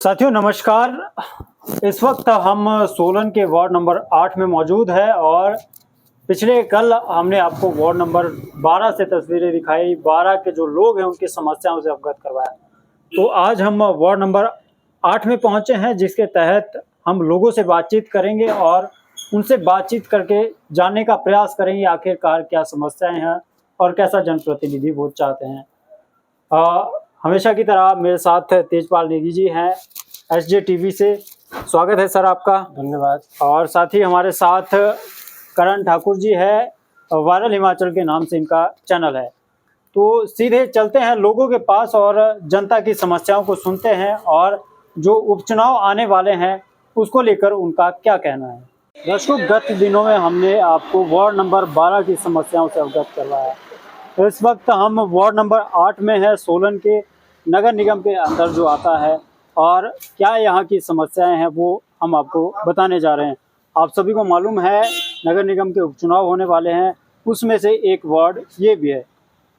साथियों नमस्कार। इस वक्त हम सोलन के वार्ड नंबर 8 में मौजूद है और पिछले कल हमने आपको वार्ड नंबर 12 से तस्वीरें दिखाई, 12 के जो लोग हैं उनकी समस्याओं से अवगत करवाया। तो आज हम वार्ड नंबर 8 में पहुंचे हैं, जिसके तहत हम लोगों से बातचीत करेंगे और उनसे बातचीत करके जानने का प्रयास करेंगे आखिरकार क्या समस्याएं हैं और कैसा जनप्रतिनिधि वोट चाहते हैं। हमेशा की तरह मेरे साथ तेजपाल नेगी जी हैं SJ TV से। स्वागत है सर आपका। धन्यवाद। और साथ ही हमारे साथ करण ठाकुर जी है, वायरल हिमाचल के नाम से इनका चैनल है। तो सीधे चलते हैं लोगों के पास और जनता की समस्याओं को सुनते हैं और जो उपचुनाव आने वाले हैं उसको लेकर उनका क्या कहना है। दर्शकों, गत दिनों में हमने आपको वार्ड नंबर 12 की समस्याओं से अवगत करवाया। तो इस वक्त हम वार्ड नंबर 8 में है, सोलन के नगर निगम के अंदर जो आता है, और क्या यहाँ की समस्याएं हैं वो हम आपको बताने जा रहे हैं। आप सभी को मालूम है नगर निगम के उपचुनाव होने वाले हैं, उसमें से एक वार्ड ये भी है।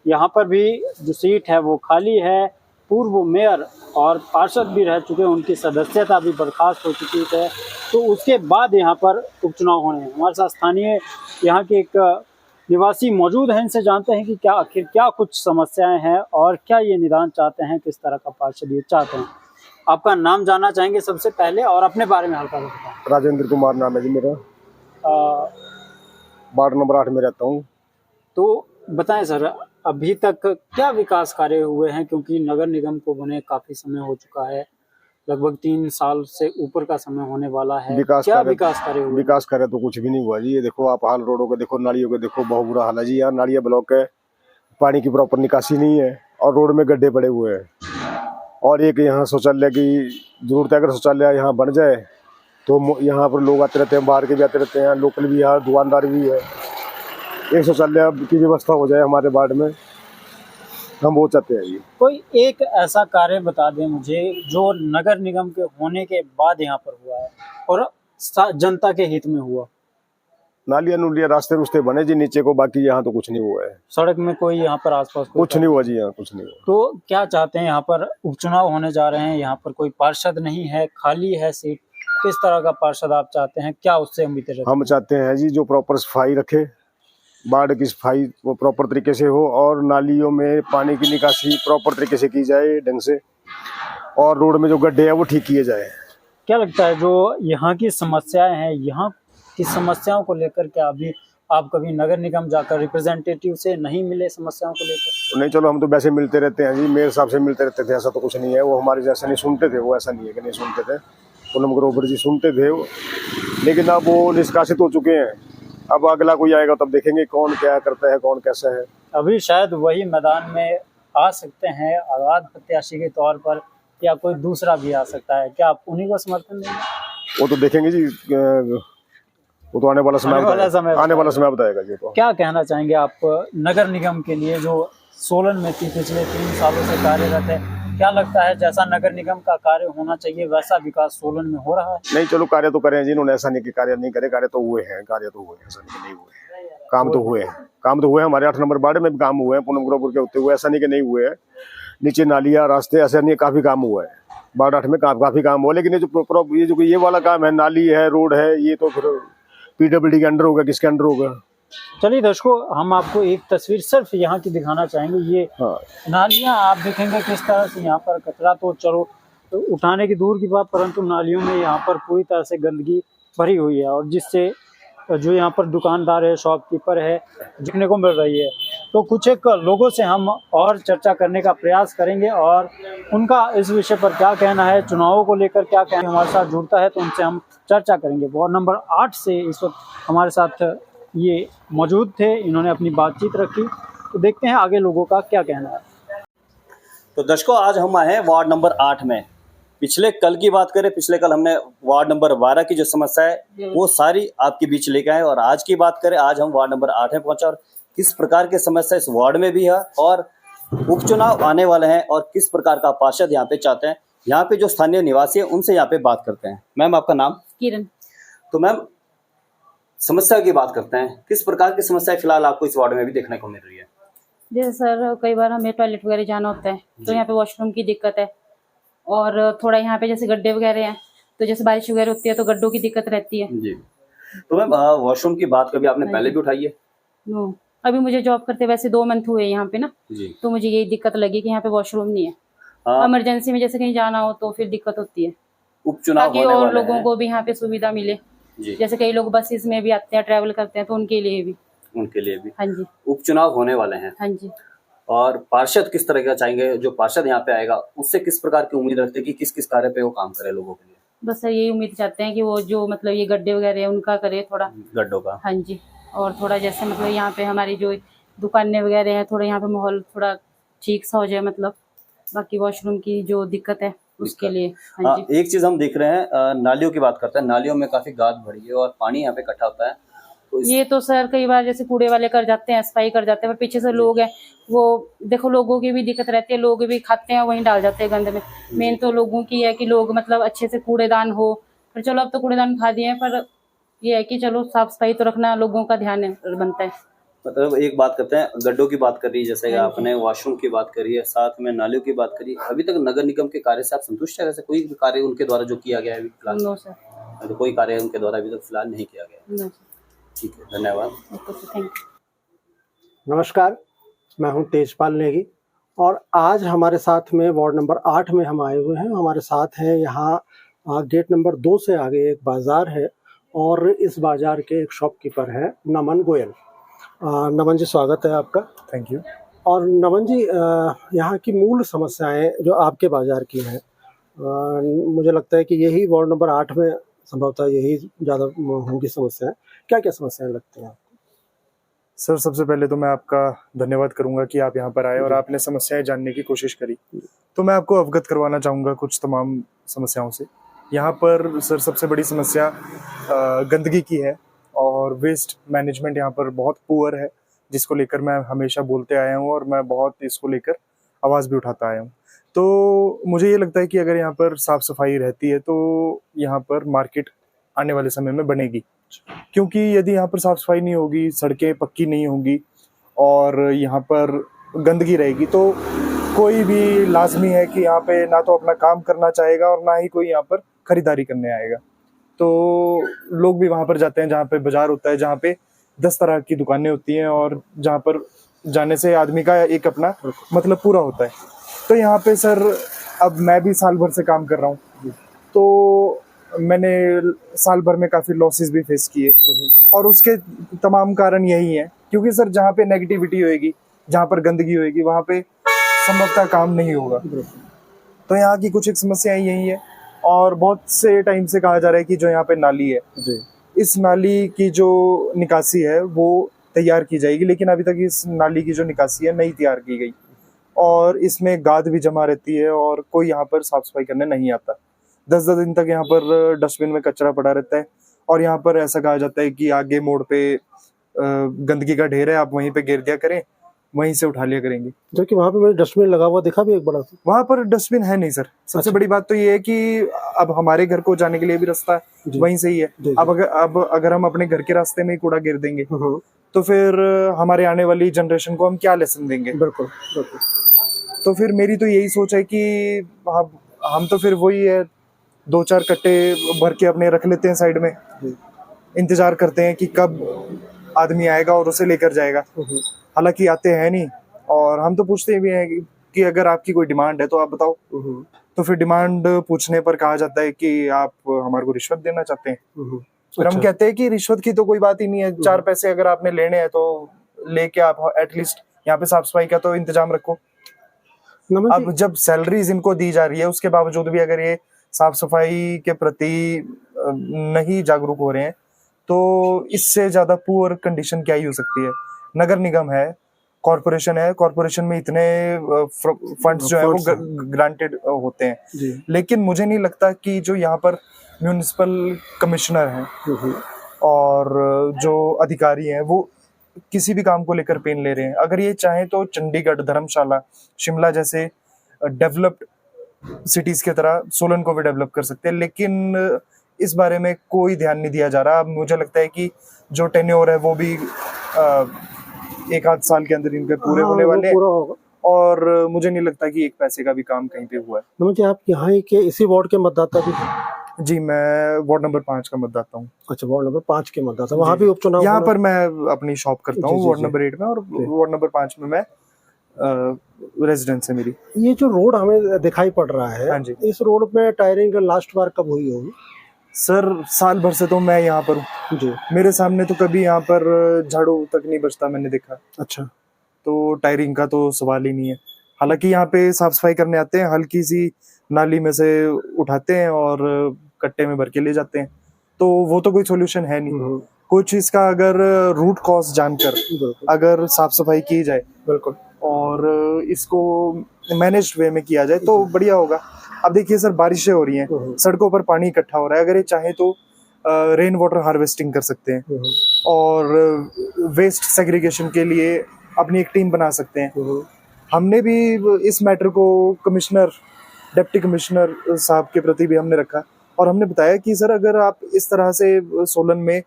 यहाँ पर भी जो सीट है वो खाली है। पूर्व मेयर और पार्षद भी रह चुके हैं, उनकी सदस्यता भी बर्खास्त हो चुकी है। तो उसके बाद यहाँ पर उपचुनाव होने हैं। हमारे साथ स्थानीय यहाँ के एक निवासी मौजूद हैं, इनसे जानते हैं कि क्या आखिर क्या कुछ समस्याएं हैं और क्या ये निदान चाहते हैं, किस तरह का पार्षद ये चाहते हैं। आपका नाम जानना चाहेंगे सबसे पहले और अपने बारे में हल्का बताएं। राजेंद्र कुमार नाम है जी मेरा। वार्ड नंबर 8 में रहता हूँ। तो बताएं सर, अभी तक क्या विकास कार्य हुए हैं, क्योंकि नगर निगम को बने काफी समय हो चुका है, लगभग 3 साल से ऊपर का समय होने वाला है। क्या विकास कार्य हुए? विकास कार्य तो कुछ भी नहीं हुआ जी। ये देखो आप हाल रोडों के देखो, नालियों के देखो, बहुत बुरा हाल है जी। यहाँ नालियाँ ब्लॉक है, पानी की प्रॉपर निकासी नहीं है और रोड में गड्ढे पड़े हुए हैं। और एक यहाँ शौचालय की जरूरत है। अगर शौचालय यहाँ बन जाए तो यहाँ पर लोग आते रहते हैं, बाहर के भी आते रहते हैं, लोकल भी यहाँ दुकानदार भी है। एक शौचालय की व्यवस्था हो जाए हमारे वार्ड में, हम वो चाहते हैं जी। कोई एक ऐसा कार्य बता दें मुझे जो नगर निगम के होने के बाद यहाँ पर हुआ है और जनता के हित में हुआ। नालियाँ नुलियाँ रास्ते रुस्ते बने जी नीचे को, बाकी यहाँ तो कुछ नहीं हुआ है। सड़क में कोई यहाँ पर आसपास कुछ नहीं हुआ जी, यहाँ कुछ नहीं हुआ। तो क्या चाहते हैं? यहाँ पर उपचुनाव होने जा रहे हैं, यहाँ पर कोई पार्षद नहीं है, खाली है सीट। किस तरह का पार्षद आप चाहते हैं, क्या उससे उम्मीदें रखते हैं? हम चाहते हैं जी जो प्रॉपर सफाई रखे, बाढ़ की सफाई वो प्रॉपर तरीके से हो, और नालियों में पानी की निकासी प्रॉपर तरीके से की जाए ढंग से, और रोड में जो गड्ढे हैं वो ठीक किए जाए। क्या लगता है जो यहाँ की समस्याएं हैं, यहाँ की समस्याओं को लेकर क्या अभी आप कभी नगर निगम जाकर रिप्रेजेंटेटिव से नहीं मिले समस्याओं को लेकर? नहीं, चलो हम तो वैसे मिलते रहते हैं जी, मेयर साहब से मिलते रहते थे, ऐसा तो कुछ नहीं है। वो हमारे जैसा नहीं सुनते थे, वो ऐसा नहीं है कि नहीं सुनते थे। पूनम ग्रोवर जी सुनते थे वो, लेकिन अब वो निष्कासित हो चुके हैं। अब अगला कोई आएगा तब देखेंगे कौन क्या करता है, कौन कैसा है। अभी शायद वही मैदान में आ सकते हैं आजाद प्रत्याशी के तौर पर, या कोई दूसरा भी आ सकता है। क्या आप उन्हीं को समर्थन देंगे? वो तो देखेंगे जी, वो तो आने वाला समय बताएगा जी। तो क्या कहना चाहेंगे आप नगर निगम के लिए जो सोलन में पिछले 3 सालों से कार्यरत है? क्या लगता है जैसा नगर निगम का कार्य होना चाहिए वैसा विकास सोलन में हो रहा है? नहीं, चलो कार्य तो करें जी इन्होंने, ऐसा नहीं कि कार्य नहीं करे। कार्य तो हुए हैं, ऐसा नहीं हुए। काम तो हुए हैं। हमारे 8 नंबर वार्ड में भी काम हुए हैं, पूनम ग्रोवर के होते हुए, ऐसा नहीं कि नहीं हुए हैं। नीचे नालियाँ रास्ते ऐसा नहीं, काफी काम हुआ है वार्ड 8 में, काफी काम हुआ। लेकिन ये वाला काम है, नाली है, रोड है, ये तो फिर PWD के अंडर होगा, किसके अंडर होगा? चलिए दर्शकों, हम आपको एक तस्वीर सिर्फ यहाँ की दिखाना चाहेंगे। ये नालियाँ आप देखेंगे किस तरह से यहाँ पर कचरा तो चलो तो उठाने की दूर की बात, परंतु नालियों में यहाँ पर पूरी तरह से गंदगी भरी हुई है, और जिससे जो यहाँ पर दुकानदार है, शॉपकीपर है, दिखने को मिल रही है। तो कुछ एक लोगों से हम और चर्चा करने का प्रयास करेंगे और उनका इस विषय पर क्या कहना है, चुनावों को लेकर क्या कहना हमारे साथ जुड़ता है, तो उनसे हम चर्चा करेंगे। वार्ड नंबर 8 से इस वक्त हमारे साथ ये मौजूद थे, इन्होंने अपनी बातचीत रखी। तो देखते हैं आगे लोगों का क्या कहना है। तो दर्शकों, आज हम आए हैं वार्ड नंबर 8 में। पिछले कल की बात करें, पिछले कल हमने वार्ड नंबर 12 की जो समस्या है वो सारी आपके बीच लेके आए, और आज की बात करें, आज हम वार्ड नंबर 8 में पहुंचे और किस प्रकार की समस्या इस वार्ड में भी है और उपचुनाव आने वाले हैं और किस प्रकार का पार्षद यहाँ पे चाहते हैं। यहाँ पे जो स्थानीय निवासी है उनसे यहाँ पे बात करते हैं। मैम, आपका नाम? किरण। तो मैम, समस्या की बात करते हैं, किस प्रकार की समस्या फिलहाल आपको इस वार्ड में भी देखने को मिल रही है? जैसे सर, कई बार हमें टॉयलेट वगैरह जाना होता है तो यहाँ पे वॉशरूम की दिक्कत है, और थोड़ा यहाँ पे जैसे गड्ढे वगैरह हैं, तो जैसे बारिश वगैरह होती है तो गड्ढों की दिक्कत रहती है। जी। तो मैम वॉशरूम की बात कभी आपने हाँ पहले जी। भी उठाई है? नो, अभी मुझे जॉब करते वैसे 2 मंथ हुए यहाँ पे ना, जी। तो मुझे यही दिक्कत लगी कि यहाँ पे वॉशरूम नहीं है। हाँ, इमरजेंसी में जैसे कहीं जाना हो तो फिर दिक्कत होती है, उपचुनाव ताकि होने और वाले लोगों हैं। को भी यहाँ पे सुविधा मिले। जी, जैसे कई लोग बसेस में भी आते हैं, ट्रैवल करते हैं, तो उनके लिए भी। उनके लिए भी हाँ जी, उपचुनाव होने वाले हैं। हाँ जी। और पार्षद किस तरह का चाहेंगे? जो पार्षद यहाँ पे आएगा उससे किस प्रकार की उम्मीद रखते हैं कि किस किस कार्य पे वो काम करे लोगों के लिए? बस सर यही उम्मीद चाहते हैं कि वो जो मतलब ये गड्ढे वगैरह है उनका करे थोड़ा। गड्ढों का। हाँ जी, और थोड़ा जैसे मतलब यहाँ पे हमारी जो दुकानें वगैरह हैं, थोड़ा यहाँ पे माहौल थोड़ा ठीक सा हो जाए, मतलब बाकी वॉशरूम की जो दिक्कत है उसके लिए। हाँ हाँ, जी। एक चीज हम देख रहे हैं, नालियों की बात करते हैं। नालियों में काफी गाद भरी है और पानी यहाँ पे इकट्ठा होता है, तो ये तो सर कई बार जैसे कूड़े वाले कर जाते हैं, सफाई कर जाते हैं, पर पीछे से लोग हैं, वो देखो लोगों की भी दिक्कत रहती है, लोग भी खाते हैं वहीं डाल जाते हैं गंद में। मेन तो लोगों की है कि लोग मतलब अच्छे से कूड़ेदान हो, पर चलो अब तो कूड़ेदान उठा दिए हैं, पर ये है कि चलो साफ सफाई तो रखना लोगों का ध्यान है बनता है। मतलब एक बात करते हैं, गड्ढों की बात करी, जैसे हाँ जी। आपने वॉशरूम की बात करी है, साथ में नालियों की बात करी। अभी तक नगर निगम के कार्य से आप संतुष्ट है? वैसे कोई भी कार्य उनके द्वारा जो किया गया है अभी फिलहाल? नो सर, तो कोई कार्य उनके द्वारा अभी तक फिलहाल नहीं किया गया है। No sir. ठीक है, धन्यवाद। Okay sir, thank you. नमस्कार, मैं हूं तेजपाल नेगी और आज हमारे साथ में वार्ड नंबर 8 में हम आए हुए हैं। हमारे साथ है यहाँ गेट नंबर 2 से आगे एक बाज़ार है और इस बाज़ार के एक शॉपकीपर है नमन गोयल। नमन जी, स्वागत है आपका। Thank you. और नमन जी, यहाँ की मूल समस्याएं जो आपके बाज़ार की हैं, मुझे लगता है कि यही वार्ड नंबर 8 में संभवतः यही ज़्यादा होंगी समस्याएं। क्या क्या समस्याएं लगती हैं? सर, सबसे पहले तो मैं आपका धन्यवाद करूंगा कि आप यहाँ पर आए और आपने समस्याएं जानने की कोशिश करी। तो मैं आपको अवगत करवाना चाहूँगा कुछ तमाम समस्याओं से। यहाँ पर सर सबसे बड़ी समस्या गंदगी की है और वेस्ट मैनेजमेंट यहाँ पर बहुत पुअर है, जिसको लेकर मैं हमेशा बोलते आया हूँ और मैं बहुत इसको लेकर आवाज़ भी उठाता आया हूँ। तो मुझे ये लगता है कि अगर यहाँ पर साफ़ सफाई रहती है तो यहाँ पर मार्केट आने वाले समय में बनेगी, क्योंकि यदि यहाँ पर साफ़ सफाई नहीं होगी, सड़कें पक्की नहीं होंगी और यहाँ पर गंदगी रहेगी, तो कोई भी लाजमी है कि यहाँ पे ना तो अपना काम करना चाहेगा और ना ही कोई यहाँ पर खरीदारी करने आएगा। तो लोग भी वहाँ पर जाते हैं जहाँ पे बाजार होता है, जहाँ पे 10 तरह की दुकानें होती हैं और जहाँ पर जाने से आदमी का एक अपना मतलब पूरा होता है। तो यहाँ पे सर, अब मैं भी साल भर से काम कर रहा हूँ, तो मैंने साल भर में काफ़ी लॉसेस भी फेस किए और उसके तमाम कारण यही हैं, क्योंकि सर जहाँ पे नेगेटिविटी होएगी, जहाँ पर गंदगी होएगी, वहाँ पे संभवतः काम नहीं होगा। तो यहाँ की कुछ एक समस्याएं यही है और बहुत से टाइम से कहा जा रहा है कि जो यहाँ पे नाली है, इस नाली की जो निकासी है वो तैयार की जाएगी, लेकिन अभी तक इस नाली की जो निकासी है नहीं तैयार की गई और इसमें गाद भी जमा रहती है और कोई यहाँ पर साफ सफाई करने नहीं आता। 10-10 दिन तक यहाँ पर डस्टबिन में कचरा पड़ा रहता है और यहाँ पर ऐसा कहा जाता है कि आगे मोड़ पे गंदगी का ढेर है, आप वहीं पे गिर दिया करें, वहीं से उठा लिया करेंगे। जो कि वहाँ पे मैंने डस्टबिन लगा हुआ देखा भी एक बड़ा सा। वहाँ पर डस्टबिन है नहीं सर। सबसे बड़ी बात तो ये है कि अब हमारे घर को जाने के लिए भी रास्ता वहीं से ही है। अब अगर हम अपने घर के रास्ते में ही कूड़ा गिर देंगे तो फिर हमारे आने वाली जनरेशन को हम क्या लेसन देंगे? बिल्कुल बिल्कुल। तो फिर मेरी तो यही सोच है कि हम तो फिर वही है, 2-4 कट्टे भर के अपने रख लेते हैं साइड में, इंतजार करते हैं कि कब आदमी आएगा और उसे लेकर जाएगा। हालांकि आते हैं नहीं और हम तो पूछते भी हैं कि अगर आपकी कोई डिमांड है तो आप बताओ। तो फिर डिमांड पूछने पर कहा जाता है कि आप हमारे को रिश्वत देना चाहते हैं। फिर हम कहते हैं कि रिश्वत की तो कोई बात ही नहीं है, 4 पैसे अगर आपने लेने हैं तो लेके आप एटलीस्ट यहाँ पे साफ सफाई का तो इंतजाम रखो। अब जब सैलरीज इनको दी जा रही है उसके बावजूद भी अगर ये साफ सफाई के प्रति नहीं जागरूक हो रहे हैं तो इससे ज्यादा पुअर कंडीशन क्या ही हो सकती है। नगर निगम है, कॉर्पोरेशन है, कॉर्पोरेशन में इतने फंड्स जो है वो ग्रांटेड होते हैं, लेकिन मुझे नहीं लगता कि जो यहाँ पर म्यूनिसिपल कमिश्नर हैं और जो अधिकारी हैं वो किसी भी काम को लेकर पेन ले रहे हैं। अगर ये चाहें तो चंडीगढ़, धर्मशाला, शिमला जैसे डेवलप्ड सिटीज की तरह सोलन को भी डेवलप कर सकते हैं, लेकिन इस बारे में कोई ध्यान नहीं दिया जा रहा। मुझे लगता है कि जो टेन्योर है वो भी 1-8 साल के अंदर इनके पूरे होने वाले हैं और मुझे नहीं लगता कि एक पैसे का भी काम कहीं पे हुआ है। नमन जी, आप यहाँ ही के इसी वार्ड के मतदाता भी हैं? जी, मैं वार्ड नंबर 5 का मतदाता हूँ। अच्छा, वार्ड नंबर 5 के मतदाता, वहाँ जी। भी उपचुनाव यहाँ हो रहा पर मैं अपनी शॉप करता जी, हूँ जी, वार्ड जी। नंबर 8 में, और वार्ड नंबर 5 में मैं रेजिडेंस है मेरी। है? ये जो रोड हमें दिखाई पड़ रहा है, हाँ जी। इस रोड में टायरिंग लास्ट बार कब हुई होगी? सर साल भर से तो मैं यहाँ पर हूँ, जी। मेरे सामने तो कभी यहाँ पर झाड़ू तक नहीं बचता मैंने देखा, अच्छा। तो टायरिंग का तो सवाल ही नहीं है। हालांकि यहाँ पे साफ सफाई करने आते हैं, हल्की सी नाली में से उठाते हैं और कट्टे में भर के ले जाते हैं, तो वो तो कोई सोल्यूशन है नहीं। कुछ इसका अगर रूट कॉज जानकर बिल्कुल अगर साफ सफाई की जाए बिल्कुल। और इसको मैनेज्ड वे में किया जाए तो बढ़िया होगा। अब देखिए सर, बारिशें हो रही हैं, सड़कों पर पानी इकट्ठा हो रहा है, अगर ये चाहे तो रेन वाटर हार्वेस्टिंग कर सकते हैं और वेस्ट सेग्रीगेशन के लिए अपनी एक टीम बना सकते हैं। हमने भी इस मैटर को कमिश्नर, डिप्टी कमिश्नर साहब के प्रति भी हमने रखा और हमने बताया कि सर अगर आप इस तरह से सोलन में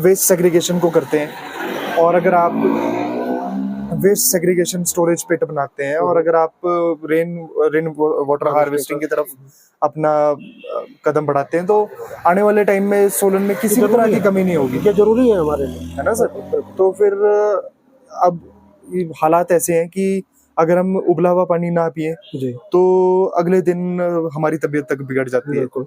वेस्ट सेग्रीगेशन को करते हैं और अगर आप वेस्ट सेग्रीगेशन स्टोरेज पिट बनाते हैं और अगर आप रेन वाटर हार्वेस्टिंग की तरफ अपना कदम बढ़ाते हैं, तो आने वाले टाइम में सोलन में किसी भी तरह की कमी नहीं होगी। ये जरूरी है हमारे लिए, है ना सर? तो फिर अब ये हालात ऐसे हैं कि अगर हम उबला हुआ पानी ना पिए जी तो अगले दिन हमारी तबीयत तक बिगड़ जाती है। बिल्कुल।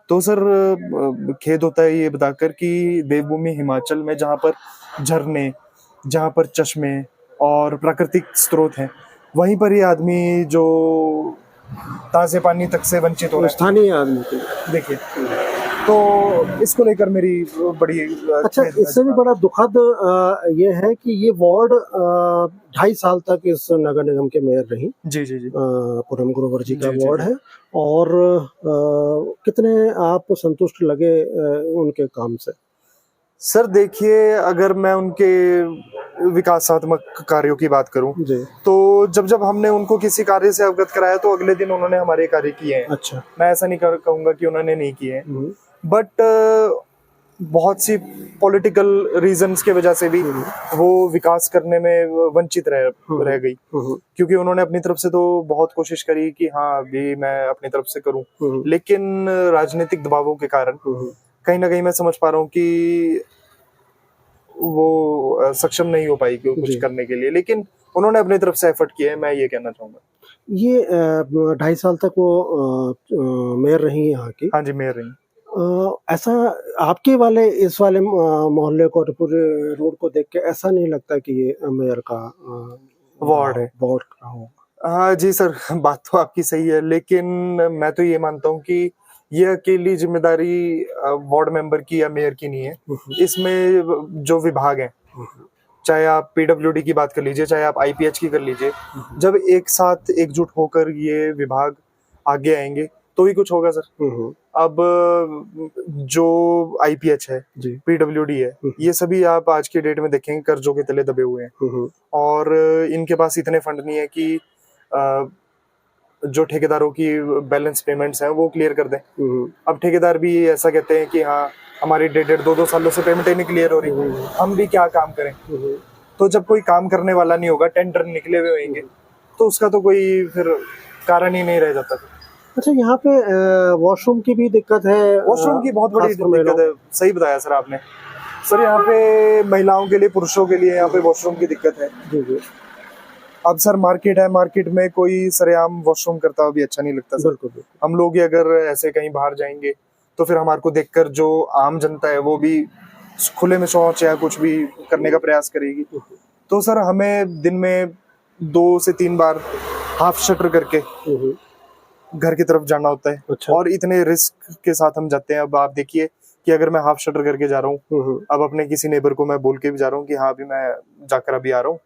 तो सर खेद होता है ये बताकर कि देवभूमि हिमाचल में जहाँ पर झरने, जहाँ पर चश्मे और प्राकृतिक स्रोत हैं, वहीं पर ये आदमी जो ताजे पानी तक से वंचित हो रहा स्थानीय आदमी के। है। देखिए, तो इसको लेकर मेरी बड़ी अच्छा, खेद है। इससे भी बड़ा दुखद ये है कि ये वार्ड 2.5 साल तक इस नगर निगम के मेयर रही, जी जी जी। पूनम ग्रोवर जी का जी, जी, वार्ड जी। है। और कितने आप संतुष्ट लगे उनके काम से? सर देखिए, अगर मैं उनके विकासात्मक कार्यों की बात करूं जी। तो जब हमने उनको किसी कार्य से अवगत कराया तो अगले दिन उन्होंने हमारे कार्य किए हैं। अच्छा। मैं ऐसा नहीं कहूंगा कि उन्होंने नहीं किए हैं, हम्म, बट बहुत सी पॉलिटिकल रीजंस के वजह से भी वो विकास करने में वंचित रह गई, क्योंकि उन्होंने अपनी तरफ से तो बहुत कोशिश करी कि हाँ अभी मैं अपनी तरफ से करूं, लेकिन राजनीतिक दबावों के कारण कहीं ना कहीं मैं समझ पा रहा हूँ कि वो सक्षम नहीं हो पाई कुछ करने के लिए, लेकिन उन्होंने अपनी तरफ से एफर्ट किया है, मैं ये कहना चाहूंगा। ये 2.5 साल तक वो मेयर रही यहाँ की। हाँ जी, मेयर रही। ऐसा आपके वाले इस वाले मोहल्ले को और पूरे रोड को देख के ऐसा नहीं लगता कि ये मेयर का वार्ड है? वार्ड का हो? हाँ जी सर, बात तो आपकी सही है, लेकिन मैं तो ये मानता हूँ कि ये अकेली जिम्मेदारी वार्ड मेंबर की या मेयर की नहीं है। इसमें जो विभाग हैं, चाहे आप पीडब्ल्यूडी की बात कर लीजिए, चाहे आप आईपीएच की कर लीजिए, जब एक साथ एकजुट होकर ये विभाग आगे आएंगे तो ही कुछ होगा सर। अब जो आईपीएच है, पीडब्ल्यूडी है, ये सभी आप आज के डेट में देखेंगे कर्जों के तले दबे हुए हैं और इनके पास इतने फंड नहीं है कि जो ठेकेदारों की बैलेंस पेमेंट्स हैं वो क्लियर कर दें। अब ठेकेदार भी ऐसा कहते हैं कि हाँ हमारी 1.5-2 सालों से पेमेंट नहीं क्लियर हो रही, हम भी क्या काम करें। तो जब कोई काम करने वाला नहीं होगा, टेंडर निकले हुए होंगे, तो उसका तो कोई फिर कारण ही नहीं रह जाता। अच्छा, यहाँ पे वॉशरूम की भी दिक्कत है? वॉशरूम की बहुत बड़ी दिक्कत है, सही बताया सर आपने। सर यहाँ पे महिलाओं के लिए, पुरुषों के लिए यहाँ पे वॉशरूम की दिक्कत है। जी। अब सर मार्केट है, मार्केट में कोई सरेआम वॉशरूम करता हुआ भी अच्छा नहीं लगता सर। बिल्कुल। हम लोग ही अगर ऐसे कहीं बाहर जाएंगे तो फिर हमारे को देखकर जो आम जनता है वो भी खुले में शौच या कुछ भी करने का प्रयास करेगी। तो सर हमें दिन में 2 से 3 बार हाफ शटर करके घर की तरफ जाना होता है। अच्छा। और इतने रिस्क के साथ हम जाते हैं। अब आप देखिए कि अगर मैं हाफ शटर करके जा रहा हूँ, अब अपने किसी नेबर को मैं बोल के भी जा रहा हूँ कि हाँ अभी मैं जाकर अभी आ रहा हूँ,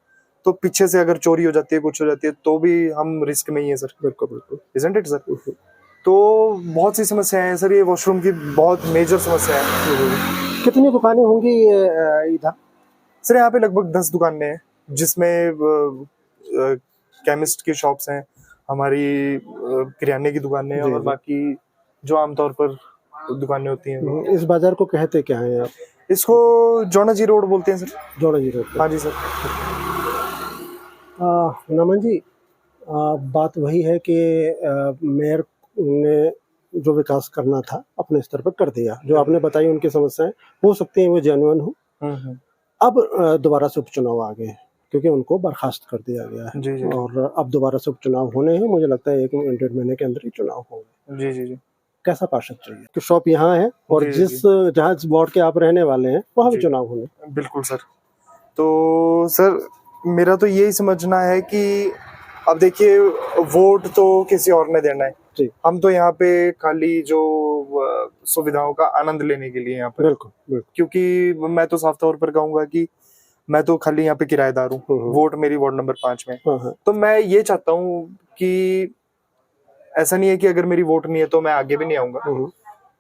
तो पीछे से अगर चोरी हो जाती है, कुछ हो जाती है, तो भी हम रिस्क में ही है सर। बिल्कुल। Isn't it sir? तो बहुत सी समस्याएं हैं सर, ये वॉशरूम की बहुत मेजर समस्या है। कितनी दुकानें होंगी इधर? सर यहाँ पे लगभग 10 दुकानें हैं, जिसमें केमिस्ट की शॉप्स हैं, हमारी किराने की दुकानें हैं और बाकी जो आमतौर पर दुकानें होती हैं। इस बाजार को कहते क्या है आप? इसको जोना जी रोड बोलते हैं सर। जोड़ा जी रोड। हाँ जी सर। नमन जी, बात वही है कि मेयर ने जो विकास करना था अपने स्तर पर कर दिया। जो आपने बताई उनकी समस्याएं हो सकती हैं वो जेन्युइन हो। अब दोबारा से उपचुनाव आ गए हैं क्योंकि उनको बर्खास्त कर दिया गया है। जी, जी। और अब दोबारा से उपचुनाव होने हैं। मुझे लगता है 1-1.5 महीने के अंदर ही चुनाव होंगे। जी, जी, जी। कैसा पार्षद चाहिए? कि शॉप यहाँ है और जी, जी, जहाँ वार्ड के आप रहने वाले हैं वहाँ भी जी। चुनाव होंगे। बिल्कुल सर। तो सर मेरा तो यही समझना है कि अब देखिए वोट तो किसी और ने देना है। जी, हम तो यहाँ पे खाली जो सुविधाओं का आनंद लेने के लिए यहाँ पर, बिल्कुल बिल्कुल। क्योंकि मैं तो साफ तौर पर कहूंगा कि मैं तो खाली यहाँ पे किराएदार हूँ। वोट मेरी वार्ड नंबर 5 में। हाँ हाँ। तो मैं ये चाहता हूँ कि ऐसा नहीं है कि अगर मेरी वोट नहीं है तो मैं आगे भी नहीं आऊंगा।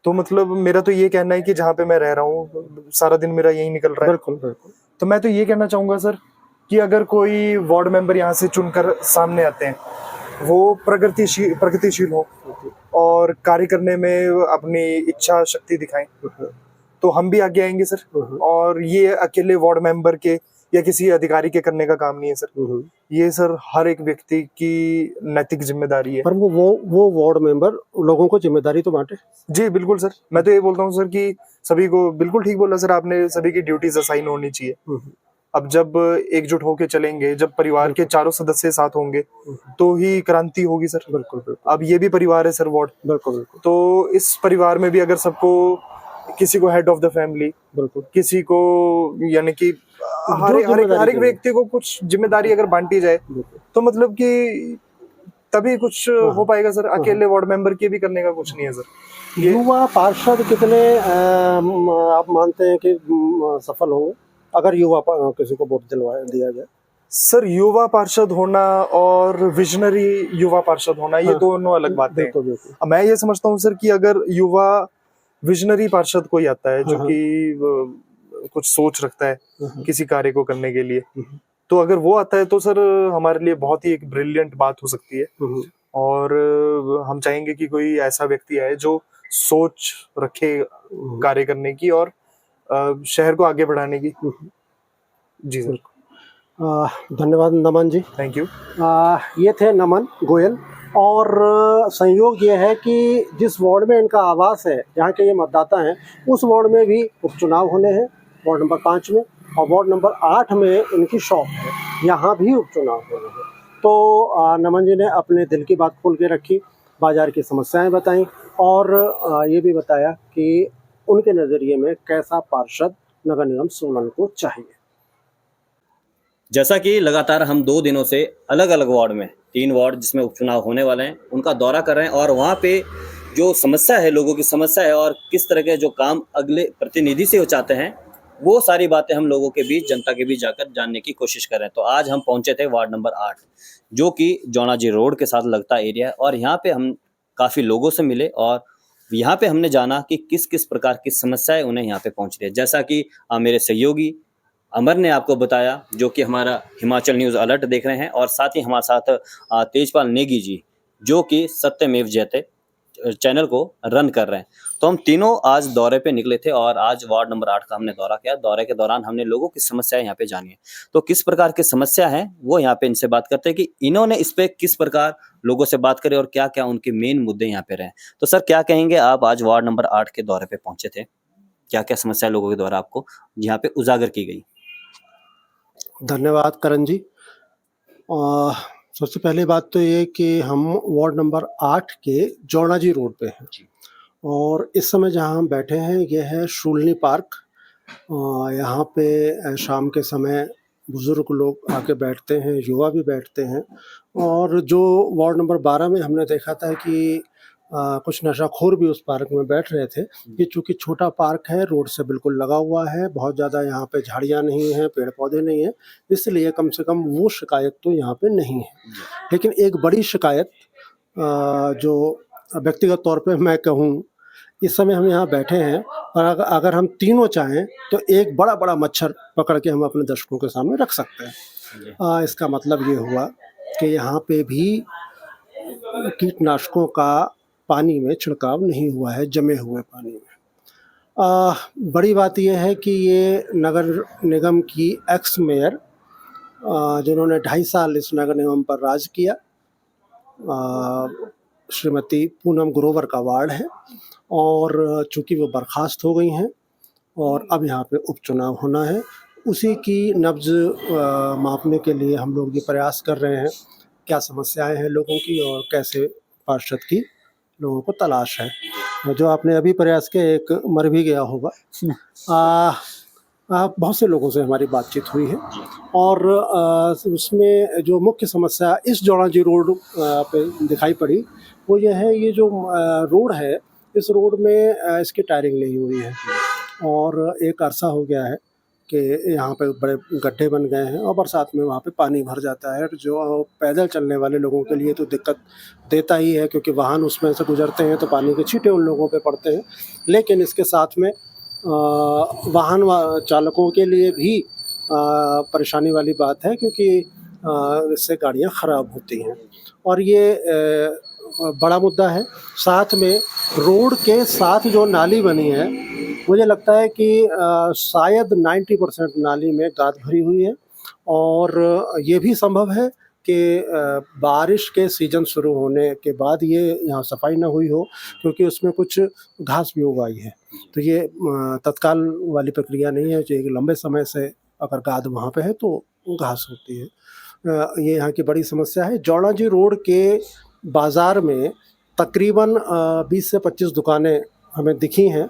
तो मतलब मेरा तो ये कहना है कि जहाँ पे मैं रह रहा हूँ सारा दिन मेरा यही निकल रहा है। बिल्कुल बिल्कुल। तो मैं तो ये कहना चाहूंगा सर कि अगर कोई वार्ड मेंबर यहाँ से चुनकर सामने आते हैं, वो प्रगतिशील हो और कार्य करने में अपनी इच्छा शक्ति दिखाएं, तो हम भी आगे आएंगे सर। और ये अकेले वार्ड मेंबर के या किसी अधिकारी के करने का काम नहीं है सर। ये सर हर एक व्यक्ति की नैतिक जिम्मेदारी है। पर वो वार्ड मेंबर लोगों को जिम्मेदारी तो बांटे। जी बिल्कुल सर। मैं तो ये बोलता हूँ सर कि सभी को, बिल्कुल ठीक बोला सर आपने, सभी की ड्यूटीज असाइन होनी चाहिए। अब जब एकजुट होके चलेंगे, जब परिवार के चारों सदस्य साथ होंगे तो ही क्रांति होगी सर। बिल्कुल बिल्कुल। अब ये भी परिवार है सर वार्ड। बिल्कुल बिल्कुल। तो इस परिवार में भी अगर सबको, किसी को हेड ऑफ द फैमिली, बिल्कुल, किसी को, यानी कि हर एक व्यक्ति को कुछ जिम्मेदारी अगर बांटी जाए तो मतलब कि तभी कुछ हो पाएगा सर। अकेले वार्ड मेंबर के भी करने का कुछ नहीं है सर। युवा पार्षद कितने आप मानते हैं कि सफल होंगे अगर किसी को वोट दिया जाए? सर युवा पार्षद होना और विजनरी युवा पार्षद होना, ये दोनों अलग बातें हैं। मैं ये समझता हूँ सर कि अगर युवा विजनरी पार्षद कोई आता है जो कि कुछ सोच रखता है किसी कार्य को करने के लिए, तो अगर वो आता है तो सर हमारे लिए बहुत ही एक ब्रिलियंट बात हो सकती है। और हम चाहेंगे कि कोई ऐसा व्यक्ति आए जो सोच रखे कार्य करने की और शहर को आगे बढ़ाने की। जी सर। धन्यवाद नमन जी। Thank you. ये थे नमन गोयल। और संयोग ये है कि जिस वार्ड में इनका आवास है, जहाँ के ये मतदाता हैं, उस वार्ड में भी उपचुनाव होने हैं, वार्ड नंबर 5 में। और वार्ड नंबर 8 में इनकी शॉप है, यहाँ भी उपचुनाव होने हैं। तो नमन जी ने अपने दिल की बात खोल के रखी, बाजार की समस्याएं बताई और ये भी बताया कि उनके नज़रिए में कैसा पार्षद नगर निगम सोलन को चाहिए। जैसा कि लगातार हम 2 दिनों से अलग अलग वार्ड में, 3 वार्ड जिसमें उपचुनाव होने वाले हैं, उनका दौरा कर रहे हैं और वहाँ पे जो समस्या है, लोगों की समस्या है और किस तरह के जो काम अगले प्रतिनिधि से वो चाहते हैं, वो सारी बातें हम लोगों के बीच, जनता के बीच जाकर जानने की कोशिश कर रहे हैं। तो आज हम पहुंचे थे वार्ड नंबर 8, जो कि जौनाजी रोड के साथ लगता एरिया है और यहाँ पे हम काफ़ी लोगों से मिले और यहाँ पे हमने जाना कि किस किस प्रकार की समस्याएं उन्हें यहाँ पे पहुँच रही है। जैसा कि मेरे सहयोगी अमर ने आपको बताया, जो कि हमारा हिमाचल न्यूज़ अलर्ट देख रहे हैं, और साथ ही हमारे साथ तेजपाल नेगी जी, जो कि सत्यमेव जयते चैनल को रन कर रहे हैं। तो हम तीनों आज दौरे पे निकले थे और आज वार्ड नंबर 8 का हमने दौरा किया। दौरे के दौरान हमने लोगों की समस्याएं यहाँ पे जानी है। तो किस प्रकार की समस्या है वो यहाँ पे इनसे बात करते हैं कि इन्होंने इस पे किस प्रकार लोगों से बात करी और क्या क्या उनके मेन मुद्दे यहाँ पे रहे। तो सर क्या कहेंगे, आप आज वार्ड नंबर 8 के दौरे पे पहुंचे थे, क्या क्या समस्या लोगों के द्वारा आपको यहाँ पे उजागर की गई? धन्यवाद करण जी। सबसे पहली बात तो ये कि हम वार्ड नंबर 8 के जौनाजी रोड पे हैं और इस समय जहाँ हम बैठे हैं ये है शूलनी पार्क। यहाँ पे शाम के समय बुजुर्ग लोग आके बैठते हैं, युवा भी बैठते हैं। और जो वार्ड नंबर 12 में हमने देखा था कि कुछ नशाखोर भी उस पार्क में बैठ रहे थे। ये चूँकि छोटा पार्क है, रोड से बिल्कुल लगा हुआ है, बहुत ज़्यादा यहाँ पे झाड़ियाँ नहीं हैं, पेड़ पौधे नहीं हैं, इसलिए कम से कम वो शिकायत तो यहाँ पे नहीं है। लेकिन एक बड़ी शिकायत जो व्यक्तिगत तौर पे मैं कहूँ, इस समय हम यहाँ बैठे हैं और अगर हम तीनों चाहें तो एक बड़ा बड़ा मच्छर पकड़ के हम अपने दर्शकों के सामने रख सकते हैं। इसका मतलब ये हुआ कि यहाँ पे भी कीटनाशकों का पानी में छिड़काव नहीं हुआ है, जमे हुए पानी में। बड़ी बात यह है कि ये नगर निगम की एक्स मेयर जिन्होंने 2.5 साल इस नगर निगम पर राज किया। श्रीमती पूनम ग्रोवर का वार्ड है और चूंकि वो बर्खास्त हो गई हैं और अब यहाँ पे उपचुनाव होना है, उसी की नब्ज मापने के लिए हम लोग ये प्रयास कर रहे हैं, क्या समस्याएं हैं लोगों की और कैसे पार्षद की लोगों को तलाश है। जो आपने अभी प्रयास किया, एक मर भी गया होगा। बहुत से लोगों से हमारी बातचीत हुई है और उसमें जो मुख्य समस्या इस जोड़ाजी रोड पे दिखाई पड़ी वो ये है, ये जो रोड है, इस रोड में इसकी टायरिंग नहीं हुई है और एक अरसा हो गया है कि यहाँ पे बड़े गड्ढे बन गए हैं और बरसात में वहाँ पे पानी भर जाता है, जो पैदल चलने वाले लोगों के लिए तो दिक्कत देता ही है, क्योंकि वाहन उसमें से गुजरते हैं तो पानी के छींटे उन लोगों पे पड़ते हैं। लेकिन इसके साथ में वाहन चालकों के लिए भी परेशानी वाली बात है, क्योंकि इससे गाड़ियाँ ख़राब होती हैं और ये बड़ा मुद्दा है। साथ में रोड के साथ जो नाली बनी है, मुझे लगता है कि शायद 90% नाली में गाद भरी हुई है और ये भी संभव है कि बारिश के सीज़न शुरू होने के बाद ये यहाँ सफाई ना हुई हो, क्योंकि उसमें कुछ घास भी उगाई है। तो ये तत्काल वाली प्रक्रिया नहीं है, जो एक लंबे समय से अगर गाद वहाँ पे है तो घास होती है। ये यहाँ की बड़ी समस्या है। जोड़ाजी रोड के बाज़ार में तकरीबन 20 से 25 दुकानें हमें दिखी हैं,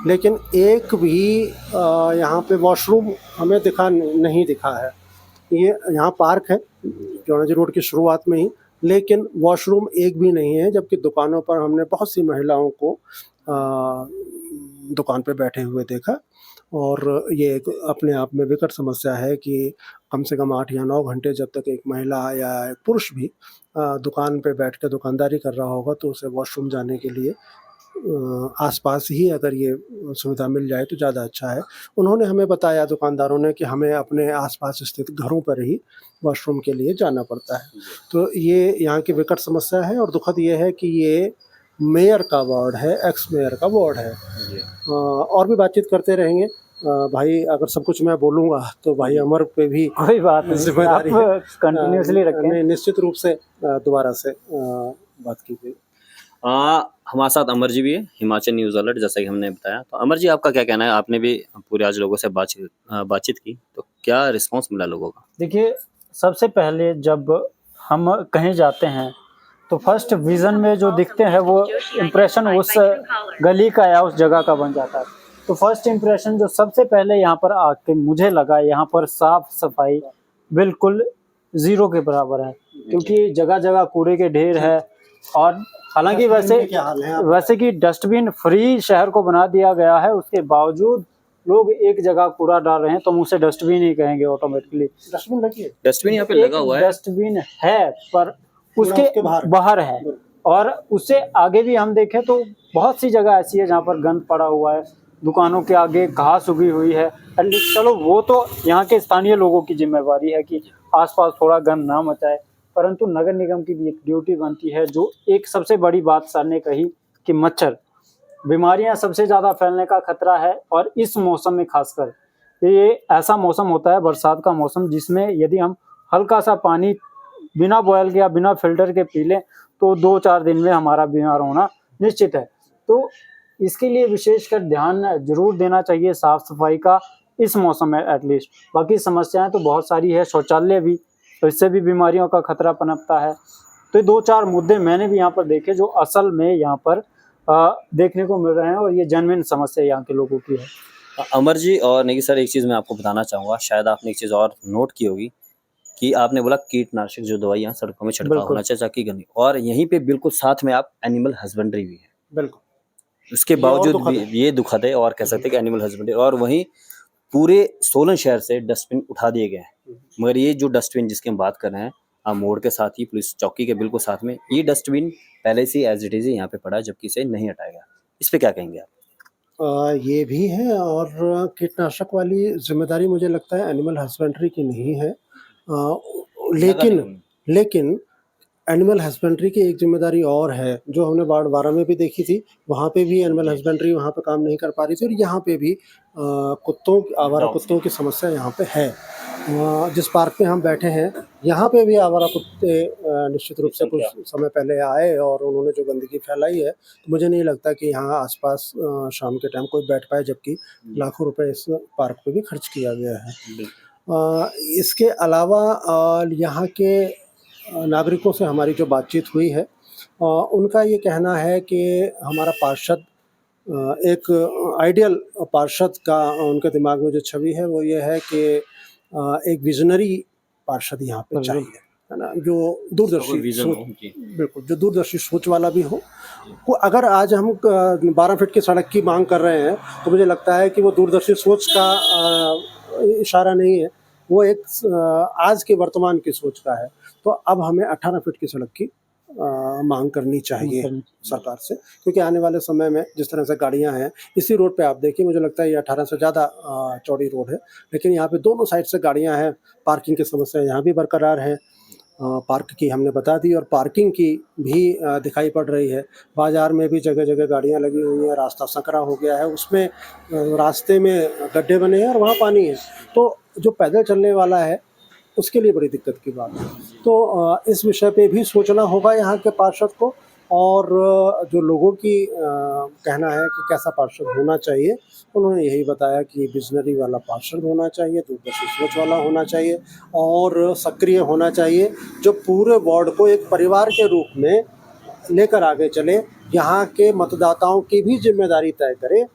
लेकिन एक भी यहाँ पे वॉशरूम हमें नहीं दिखा है। ये यहाँ पार्क है जोड़ाजी रोड की शुरुआत में ही, लेकिन वॉशरूम एक भी नहीं है, जबकि दुकानों पर हमने बहुत सी महिलाओं को दुकान पे बैठे हुए देखा और ये एक अपने आप में विकट समस्या है कि कम से कम 8 या 9 घंटे जब तक एक महिला या एक पुरुष भी दुकान पे बैठ कर दुकानदारी कर रहा होगा तो उसे वॉशरूम जाने के लिए आसपास ही अगर ये सुविधा मिल जाए तो ज़्यादा अच्छा है। उन्होंने हमें बताया, दुकानदारों ने, कि हमें अपने आसपास स्थित घरों पर ही वॉशरूम के लिए जाना पड़ता है। तो ये यहाँ की विकट समस्या है और दुखद ये है कि ये मेयर का वार्ड है, एक्स मेयर का वार्ड है। और भी बातचीत करते रहेंगे भाई, अगर सब कुछ मैं बोलूँगा तो भाई अमर पे भी कोई बात नहीं, जिम्मेदारी आप कंटिन्यूसली रखें। नहीं, निश्चित रूप से दोबारा से बात की गई। हमारे साथ अमर जी भी है, हिमाचल न्यूज़ अलर्ट, जैसा कि हमने बताया। तो अमर जी, आपका क्या कहना है? आपने भी पूरे आज लोगों से बातचीत की, तो क्या रिस्पांस मिला लोगों का? देखिए, सबसे पहले जब हम कहीं जाते हैं तो फर्स्ट विज़न में जो दिखते हैं वो इम्प्रेशन उस गली का या उस जगह का बन जाता है। तो फर्स्ट इम्प्रेशन जो सबसे पहले यहाँ पर आके मुझे लगा, यहाँ पर साफ सफाई बिल्कुल ज़ीरो के बराबर है, क्योंकि जगह जगह कूड़े के ढेर है। और हालांकि वैसे कि डस्टबिन फ्री शहर को बना दिया गया है, उसके बावजूद लोग एक जगह कूड़ा डाल रहे हैं, तो मुझसे डस्टबिन ही कहेंगे ऑटोमेटिकली। डस्टबिन लगी है, डस्टबिन यहाँ पे लगा हुआ है, डस्टबिन है, पर उसके बाहर है। और उससे आगे भी हम देखें तो बहुत सी जगह ऐसी है जहाँ पर गंद पड़ा हुआ है, दुकानों के आगे घास उगी हुई है। एटलीस्ट चलो वो तो यहाँ के स्थानीय लोगों की जिम्मेवारी है कि आसपास थोड़ा गंद ना मचाए, परंतु नगर निगम की भी एक ड्यूटी बनती है। जो एक सबसे बड़ी बात सर ने कही कि मच्छर, बीमारियां सबसे ज़्यादा फैलने का खतरा है, और इस मौसम में खासकर ये ऐसा मौसम होता है, बरसात का मौसम, जिसमें यदि हम हल्का सा पानी बिना बॉयल किया, बिना फिल्टर के पी लें तो 2-4 दिन में हमारा बीमार होना निश्चित है। तो इसके लिए विशेषकर ध्यान जरूर देना चाहिए साफ सफाई का इस मौसम में एटलीस्ट। बाकी समस्याएं तो बहुत सारी है, शौचालय भी, तो इससे भी बीमारियों का खतरा पनपता है। तो 2-4 मुद्दे मैंने भी यहाँ पर देखे जो असल में यहाँ पर देखने को मिल रहे हैं, और ये जेन्युइन समस्या यहाँ के लोगों की है। अमर जी और नेगी सर, एक चीज़ मैं आपको बताना चाहूँगा, शायद आपने एक चीज़ और नोट की होगी कि आपने बोला कीटनाशक जो दवाइयाँ सड़कों में छिड़काव होना चाहिए ताकि गंदी, और यहीं पे बिल्कुल साथ में आप एनिमल हस्बेंड्री भी है। बिल्कुल, उसके बावजूद भी ये दुखद है, और कह सकते हैं कि एनिमल हस्बेंड्री, और वहीं पूरे सोलन शहर से डस्टबिन उठा दिए गए हैं। मगर ये जो डस्टबिन जिसकी हम बात कर रहे हैं, मोड़ के साथ ही पुलिस चौकी के बिल्कुल साथ में, ये डस्टबिन पहले से एज इट इज यहाँ पे पड़ा है, जबकि इसे नहीं हटाया गया। इस पे क्या कहेंगे आप? ये भी है, और कीटनाशक वाली जिम्मेदारी मुझे लगता है एनिमल हस्बेंड्री की नहीं है, लेकिन एनिमल हस्बेंड्री की एक जिम्मेदारी और है जो हमने वार्ड 12 में भी देखी थी। वहाँ पे भी एनिमल हस्बेंड्री वहाँ पे काम नहीं कर पा रही थी, और यहाँ पे भी आवारा कुत्तों की समस्या यहाँ पे है। जिस पार्क में हम बैठे हैं यहाँ पे भी आवारा कुत्ते निश्चित रूप से कुछ समय पहले आए और उन्होंने जो गंदगी फैलाई है, तो मुझे नहीं लगता कि यहाँ आसपास शाम के टाइम कोई बैठ पाए, जबकि लाखों रुपए इस पार्क पे भी खर्च किया गया है। इसके अलावा यहाँ के नागरिकों से हमारी जो बातचीत हुई है, उनका ये कहना है कि हमारा पार्षद एक आइडियल पार्षद का उनके दिमाग में जो छवि है वो ये है कि एक विजनरी पार्षद यहाँ पे चाहिए, है ना, जो दूरदर्शी सोच, बिल्कुल जो दूरदर्शी सोच वाला भी हो। को अगर आज हम 12 फीट की सड़क की मांग कर रहे हैं तो मुझे लगता है कि वो दूरदर्शी सोच का इशारा नहीं है, वो एक आज के वर्तमान की सोच का है। तो अब हमें 18 फीट की सड़क की मांग करनी चाहिए सरकार से, क्योंकि आने वाले समय में जिस तरह से गाड़ियां हैं इसी रोड पे आप देखिए, मुझे लगता है ये 18 से ज़्यादा चौड़ी रोड है, लेकिन यहाँ पे दोनों साइड से गाड़ियां हैं, पार्किंग की समस्या यहाँ भी बरकरार है। पार्क की हमने बता दी और पार्किंग की भी दिखाई पड़ रही है। बाज़ार में भी जगह जगह गाड़ियाँ लगी हुई हैं, रास्ता संकरा हो गया है, उसमें रास्ते में गड्ढे बने हैं और वहाँ पानी है, तो जो पैदल चलने वाला है उसके लिए बड़ी दिक्कत की बात है। तो इस विषय पे भी सोचना होगा यहाँ के पार्षद को, और जो लोगों की कहना है कि कैसा पार्षद होना चाहिए, उन्होंने यही बताया कि विजनरी वाला पार्षद होना चाहिए, दूरदर्शी सोच वाला होना चाहिए और सक्रिय होना चाहिए, जो पूरे वार्ड को एक परिवार के रूप में लेकर आगे चले, यहाँ के मतदाताओं की भी जिम्मेदारी तय करे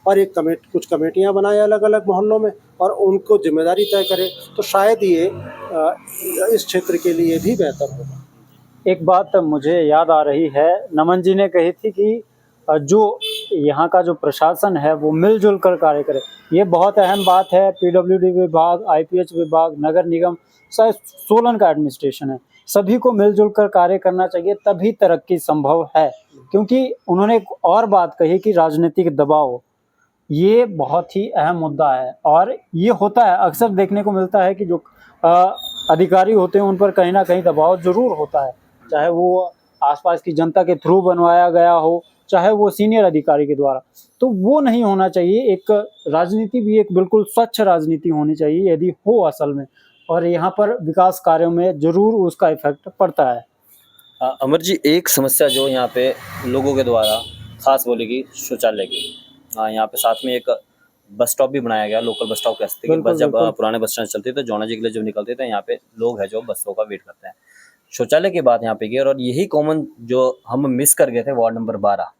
और एक कुछ कमेटियाँ बनाए अलग अलग मोहल्लों में और उनको जिम्मेदारी तय करे, तो शायद ये इस क्षेत्र के लिए भी बेहतर होगा। एक बात मुझे याद आ रही है, नमन जी ने कही थी कि जो यहाँ का जो प्रशासन है वो मिलजुल कर कार्य करे। ये बहुत अहम बात है। पीडब्ल्यूडी विभाग, आईपीएच विभाग, नगर निगम, शायद सोलन का एडमिनिस्ट्रेशन है, सभी को मिलजुल कर कार्य करना चाहिए, तभी तरक्की संभव है। क्योंकि उन्होंने एक और बात कही कि राजनीतिक दबाव, ये बहुत ही अहम मुद्दा है और ये होता है, अक्सर देखने को मिलता है कि जो अधिकारी होते हैं उन पर कहीं ना कहीं दबाव जरूर होता है, चाहे वो आसपास की जनता के थ्रू बनवाया गया हो, चाहे वो सीनियर अधिकारी के द्वारा। तो वो नहीं होना चाहिए। एक राजनीति भी एक बिल्कुल स्वच्छ राजनीति होनी चाहिए यदि हो असल में, और यहाँ पर विकास कार्यों में जरूर उसका इफेक्ट पड़ता है। अमर जी, एक समस्या जो यहाँ पे लोगों के द्वारा खास बोलेगी शौचालय की। यहाँ पे साथ में एक बस स्टॉप भी बनाया गया, लोकल बस स्टॉप कह सकते हैं कि बस जब पुराने बस स्टैंड चलते थे, जौना जी के लिए जब निकलते थे, यहाँ पे लोग हैं जो बसों का वेट करते हैं। शौचालय की बात यहाँ पे की, और यही कॉमन जो हम मिस कर गए थे वार्ड नंबर 12।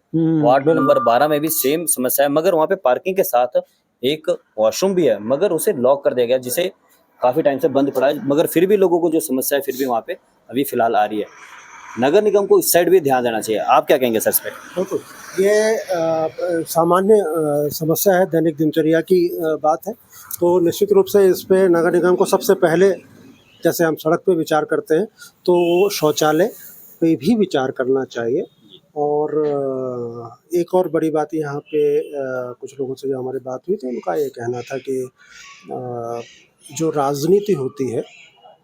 वार्ड नंबर 12 में भी सेम समस्या है, मगर वहाँ पे पार्किंग के साथ एक वॉशरूम भी है, मगर उसे लॉक कर दिया गया, जिसे काफी टाइम से बंद पड़ा है, मगर फिर भी लोगों को जो समस्या है फिर भी वहाँ पे अभी फिलहाल आ रही है। नगर निगम को इस साइड भी ध्यान देना चाहिए। आप क्या कहेंगे सर इस पे? बिल्कुल, ये सामान्य समस्या है, दैनिक दिनचर्या की बात है, तो निश्चित रूप से इस पे नगर निगम को सबसे पहले, जैसे हम सड़क पे विचार करते हैं, तो शौचालय पे भी विचार करना चाहिए। और एक और बड़ी बात यहाँ पे कुछ लोगों से जो हमारी बात हुई तो उनका ये कहना था कि जो राजनीति होती है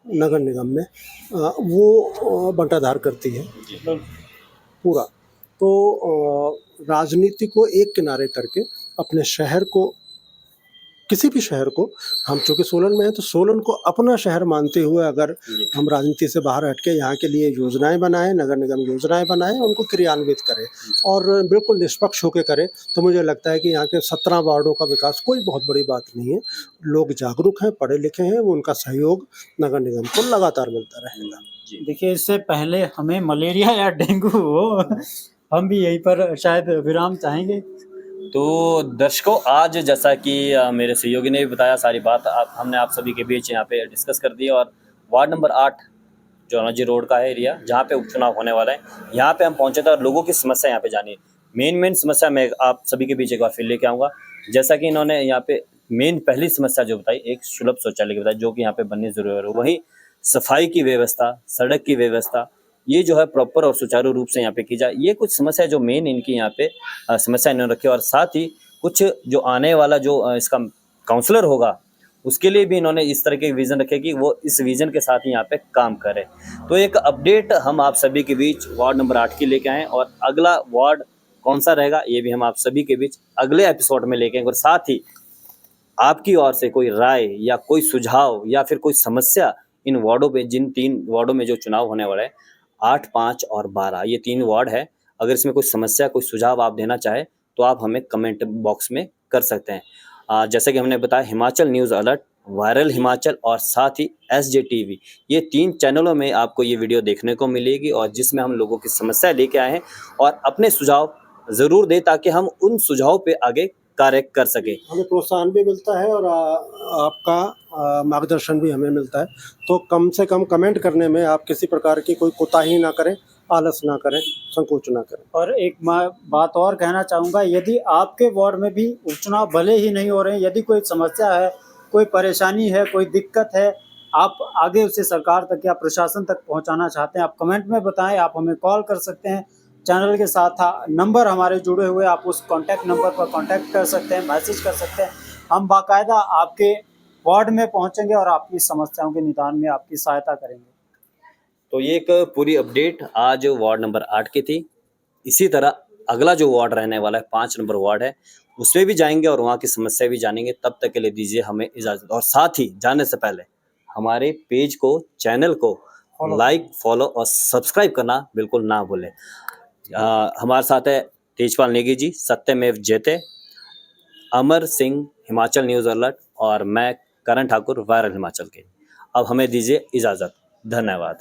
नगर निगम में, वो बंटाधार करती है पूरा। तो राजनीति को एक किनारे करके अपने शहर को, किसी भी शहर को, हम चूँकि सोलन में हैं तो सोलन को अपना शहर मानते हुए अगर हम राजनीति से बाहर हटके यहाँ के लिए योजनाएं बनाएं, नगर निगम योजनाएं बनाएं, उनको क्रियान्वित करें और बिल्कुल निष्पक्ष होकर करें, तो मुझे लगता है कि यहाँ के 17 वार्डों का विकास कोई बहुत बड़ी बात नहीं है। लोग जागरूक हैं, पढ़े लिखे हैं, उनका सहयोग नगर निगम को लगातार मिलता रहेगा। देखिए, इससे पहले हमें मलेरिया या डेंगू हो, हम भी यहीं पर शायद विराम चाहेंगे। तो दर्शकों, आज जैसा कि मेरे सहयोगी ने भी बताया, सारी बात हमने आप सभी के बीच यहाँ पे डिस्कस कर दी। और वार्ड नंबर 8 जौना जी रोड का है एरिया, जहाँ पे उपचुनाव होने वाला है, यहाँ पे हम पहुंचे थे और लोगों की समस्या यहाँ पे जानी। मेन समस्या मैं आप सभी के बीच एक बार फिर लेके आऊँगा। जैसा कि इन्होंने यहाँ पे मेन पहली समस्या जो बताई, एक सुलभ शौचालय की बताई, जो कि यहाँ पे बननी जरूरी है। वहीं सफाई की व्यवस्था, सड़क की व्यवस्था, ये जो है प्रॉपर और सुचारू रूप से यहाँ पे की जाए। ये कुछ समस्या जो मेन इनकी यहाँ पे समस्या इन्होंने रखी। और साथ ही कुछ जो आने वाला जो इसका काउंसलर होगा, उसके लिए भी इन्होंने इस तरह के विजन रखे कि वो इस विजन के साथ ही यहाँ पे काम करे। तो एक अपडेट हम आप सभी के बीच वार्ड नंबर 8 की लेके आए, और अगला वार्ड कौन सा रहेगा ये भी हम आप सभी के बीच अगले एपिसोड में लेके आएंगे। और साथ ही आपकी ओर से कोई राय या कोई सुझाव या फिर कोई समस्या इन वार्डों पे, जिन 3 वार्डों में जो चुनाव होने वाला है 8, 5 और 12, ये 3 वार्ड है, अगर इसमें कोई समस्या, कोई सुझाव आप देना चाहे तो आप हमें कमेंट बॉक्स में कर सकते हैं। जैसे कि हमने बताया, Himachal news alert, viral Himachal और साथ ही SJTV, ये 3 चैनलों में आपको ये वीडियो देखने को मिलेगी और जिसमें हम लोगों की समस्या लेके आए हैं और अपने सुझाव ज़रूर दें ताकि हम उन सुझाव पे आगे कार्य कर सकें। हमें प्रोत्साहन भी मिलता है और आपका मार्गदर्शन भी हमें मिलता है। तो कम से कम कमेंट करने में आप किसी प्रकार की कोई कोताही ना करें, आलस ना करें, संकोच ना करें। और एक मैं बात और कहना चाहूँगा, यदि आपके वार्ड में भी उपचुनाव भले ही नहीं हो रहे हैं, यदि कोई समस्या है, कोई परेशानी है, कोई दिक्कत है, आप आगे उसे सरकार तक या प्रशासन तक पहुंचाना चाहते हैं, आप कमेंट में बताएं। आप हमें कॉल कर सकते हैं, चैनल के साथ नंबर हमारे जुड़े हुए, आप उस कॉन्टैक्ट नंबर पर कॉन्टैक्ट कर सकते हैं, मैसेज कर सकते हैं। हम बाकायदा आपके वार्ड में पहुंचेंगे और आपकी समस्याओं के निदान में आपकी सहायता करेंगे। तो ये एक पूरी अपडेट आज वार्ड नंबर 8 की थी। इसी तरह अगला जो वार्ड रहने वाला है 5 नंबर वार्ड है, उसमें भी जाएंगे और वहाँ की समस्या भी जानेंगे। तब तक के लिए दीजिए हमें इजाज़त, और साथ ही जाने से पहले हमारे पेज को, चैनल को लाइक, फॉलो और सब्सक्राइब करना बिल्कुल ना भूलें। हमारे साथ है तेजपाल नेगी जी, सत्यमेव जयते, अमर सिंह हिमाचल न्यूज़ अलर्ट और मैं करण ठाकुर वायरल हिमाचल के। अब हमें दीजिए इजाज़त। धन्यवाद।